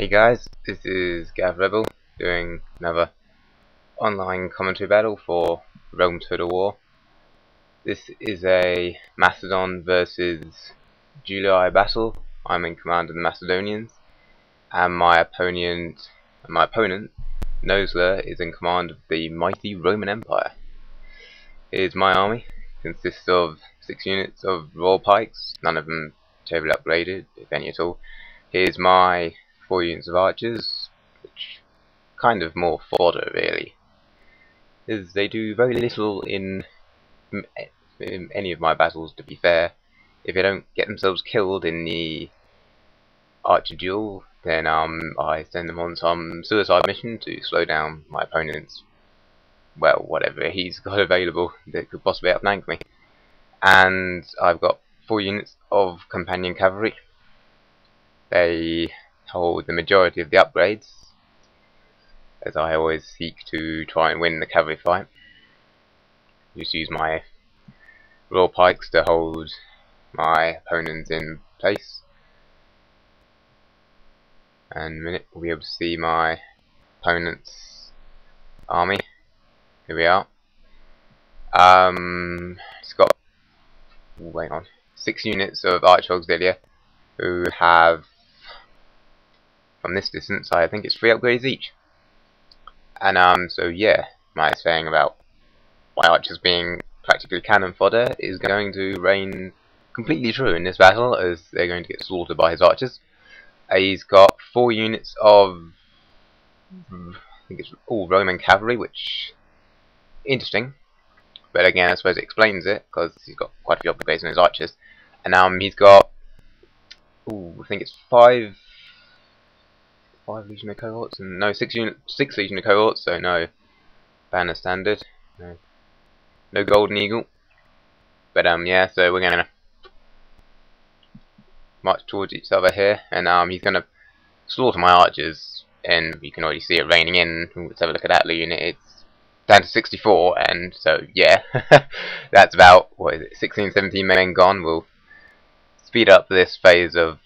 Hey guys, this is Gavrebel doing another online commentary battle for Rome Total War. This is a Macedon versus Julli battle. I'm in command of the Macedonians, and my opponent, Nosler, is in command of the mighty Roman Empire. Here's my army. Consists of 6 units of Royal Pikes, none of them terribly upgraded, if any at all. Here's my 4 units of archers, which kind of more fodder really, as they do very little in any of my battles, to be fair. If they don't get themselves killed in the archer duel, then I send them on some suicide mission to slow down my opponent's, well, whatever he's got available that could possibly outflank me. And I've got 4 units of companion cavalry. They hold the majority of the upgrades, as I always seek to try and win the cavalry fight. Just use my Royal Pikes to hold my opponents in place. And in a minute we'll be able to see my opponent's army. Here we are. It's got, wait on, 6 units of archer auxilia who have, from this distance, I think it's 3 upgrades each. And so yeah, my saying about my archers being practically cannon fodder is going to reign completely true in this battle, as they're going to get slaughtered by his archers. He's got 4 units of, I think it's all Roman cavalry, which interesting, but again I suppose it explains it because he's got quite a few upgrades on his archers. And he's got, I think it's 5 legionary cohorts, and no, 6 legionary cohorts, so no banner standard, no golden eagle. But yeah, so we're gonna march towards each other here, and he's gonna slaughter my archers, and you can already see it raining in. Let's have a look at that unit. It's down to 64, and so yeah, that's about, what is it, 16, 17 men gone. We'll speed up this phase of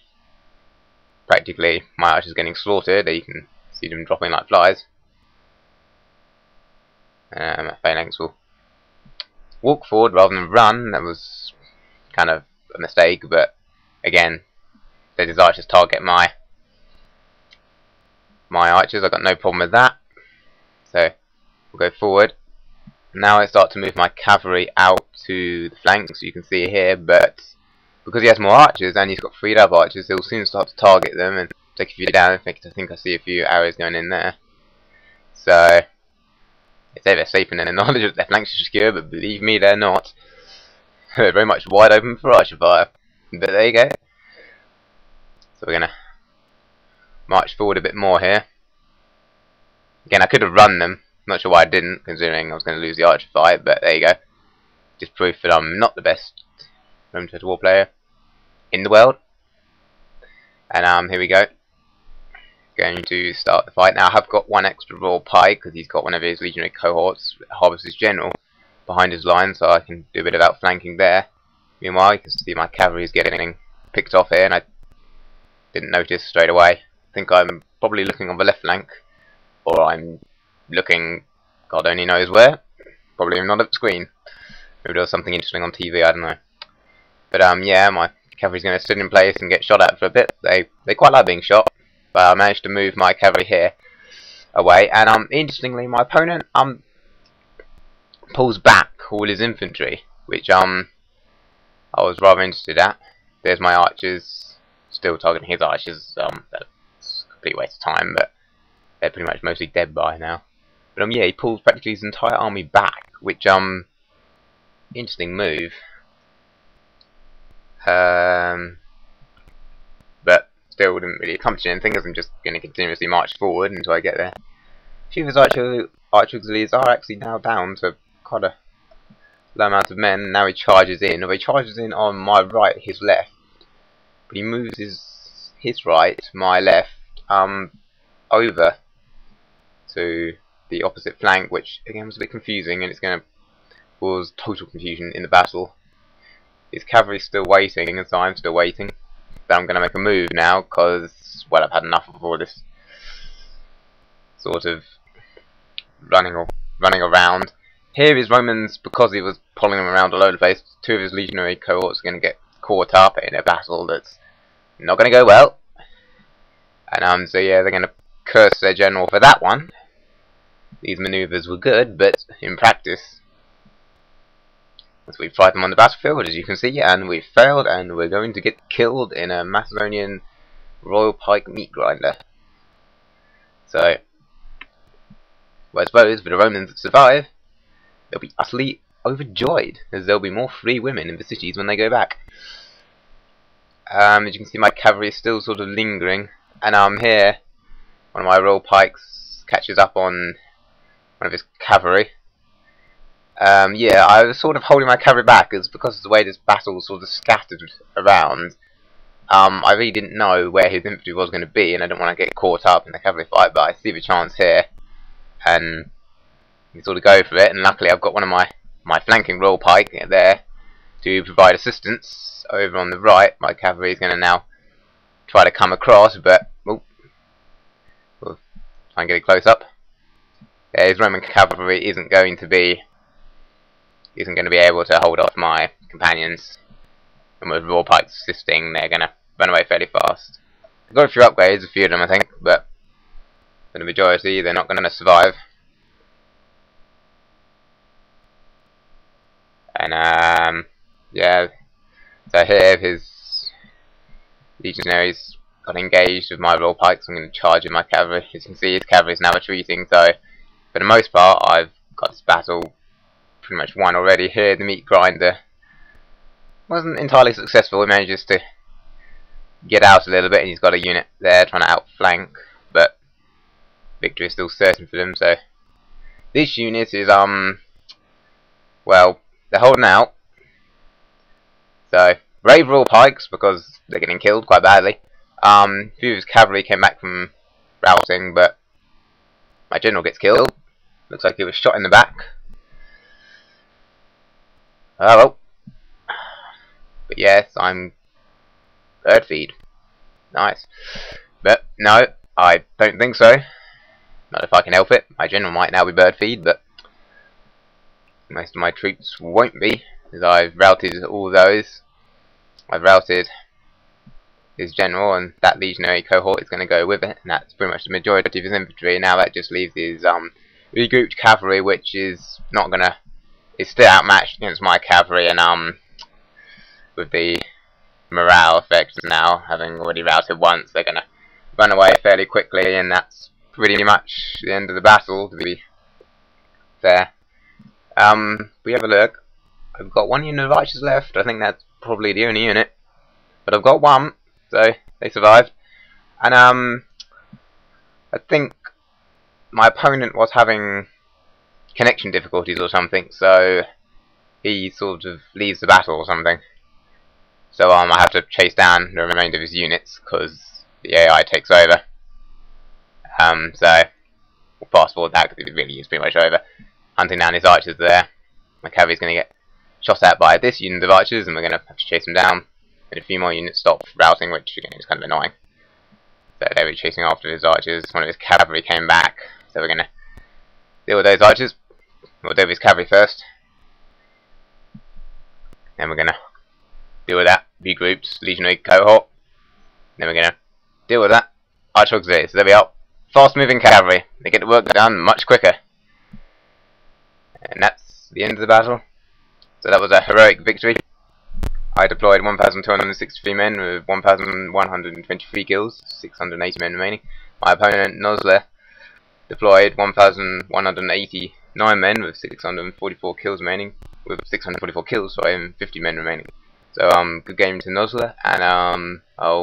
practically my archers getting slaughtered. You can see them dropping like flies. My phalanx will walk forward rather than run. That was kind of a mistake, but again, they his archers target my archers. I've got no problem with that. So we'll go forward. Now I start to move my cavalry out to the flanks, you can see here, but because he has more archers and he's got freed up archers, he'll soon start to target them and take a few down. In fact, I think I see a few arrows going in there. So they say they're safe in the knowledge that their flanks are secure, but believe me, they're not. They're very much wide open for archer fire. But there you go. So we're gonna march forward a bit more here. Again, I could have run them. Not sure why I didn't, considering I was going to lose the archer fight, but there you go. Just proof that I'm not the best Rome Total War player in the world. And here we go. Going to start the fight. Now I have got 1 extra Royal Pike because he's got one of his legionary cohorts, harbours his general, behind his line, so I can do a bit of outflanking there. Meanwhile, you can see my cavalry is getting picked off here, and I didn't notice straight away. I think I'm probably looking on the left flank, or I'm looking, God only knows where. Probably not at the screen. Maybe there was something interesting on TV, I don't know. But yeah, my cavalry's going to sit in place and get shot at for a bit. They quite like being shot, but I managed to move my cavalry here away. And interestingly, my opponent pulls back all his infantry, which I was rather interested at. There's my archers, still targeting his archers. That's a complete waste of time, but they're pretty much mostly dead by now. But yeah, he pulls practically his entire army back, which interesting move. But still didn't really accomplish anything, as I'm just going to continuously march forward until I get there. A few of his archer auxiliaries are actually now down to quite a low amount of men. Now he charges in, or he charges in on my right, his left, but he moves his right, my left, over to the opposite flank, which again was a bit confusing, and it's going to cause total confusion in the battle. His cavalry's still waiting, and so I'm still waiting. But I'm going to make a move now, because well, I've had enough of all this sort of running around. Here his Romans, because he was pulling them around all over the place, 2 of his legionary cohorts are going to get caught up in a battle that's not going to go well. And so yeah, they're going to curse their general for that one. These maneuvers were good, but in practice, as we fight them on the battlefield, as you can see, and we've failed, and we're going to get killed in a Macedonian royal pike meat grinder. So, well, I suppose for the Romans that survive, they'll be utterly overjoyed, as there'll be more free women in the cities when they go back. As you can see, my cavalry is still sort of lingering, and here, one of my royal pikes catches up on one of his cavalry. Yeah, I was sort of holding my cavalry back, it's because of the way this battle was sort of scattered around. I really didn't know where his infantry was going to be, and I didn't want to get caught up in the cavalry fight, but I see the chance here, and you sort of go for it, and luckily I've got one of my flanking royal pike there to provide assistance. Over on the right, my cavalry is going to now try to come across, but we'll try and get it close up. Yeah, his Roman cavalry isn't going to be able to hold off my companions, and with royal pikes assisting, they're going to run away fairly fast. I've got a few upgrades, a few of them I think, but for the majority they're not going to survive. And yeah, so here his legionaries got engaged with my royal pikes. I'm going to charge with my cavalry. As you can see, his cavalry is now retreating, so for the most part I've got this battle pretty much won already. Here the meat grinder wasn't entirely successful. He manages to get out a little bit, and he's got a unit there trying to outflank, but victory is still certain for them. So this unit is well, they're holding out. So brave royal pikes, because they're getting killed quite badly. A few of his cavalry came back from routing, but my general gets killed. Looks like he was shot in the back. Oh well. But yes, I'm bird feed. Nice. But no, I don't think so. Not if I can help it. My general might now be bird feed, but most of my troops won't be, as I've routed all those. I've routed his general, and that legionary cohort is going to go with it, and that's pretty much the majority of his infantry. Now that just leaves his regrouped cavalry, which is not gonna, is still outmatched against my cavalry, and with the morale effect now, having already routed once, they're gonna run away fairly quickly, and that's pretty much the end of the battle, to be fair. We have a look. I've got one unit of archers left. I think that's probably the only unit, but I've got one, so they survived. And I think my opponent was having connection difficulties or something, so he sort of leaves the battle or something. So I have to chase down the remainder of his units because the AI takes over. So we'll fast forward that because it really is pretty much over. Hunting down his archers there. My cavalry's going to get shot at by this unit of archers, and we're going to have to chase them down. And a few more units stop routing, which again is kind of annoying. So they were chasing after his archers. One of his cavalry came back, so we're going to deal with those archers. We'll deal with his cavalry first. Then we're going to deal with that regrouped legionary cohort. Then we're going to deal with that archer auxiliary. So there we are. Fast moving cavalry. They get the work done much quicker. And that's the end of the battle. So that was a heroic victory. I deployed 1,263 men with 1,123 kills, 680 men remaining. My opponent, Nosler, deployed 1,189 men with 644 kills remaining, and 50 men remaining. So good game to Nosler, and I'll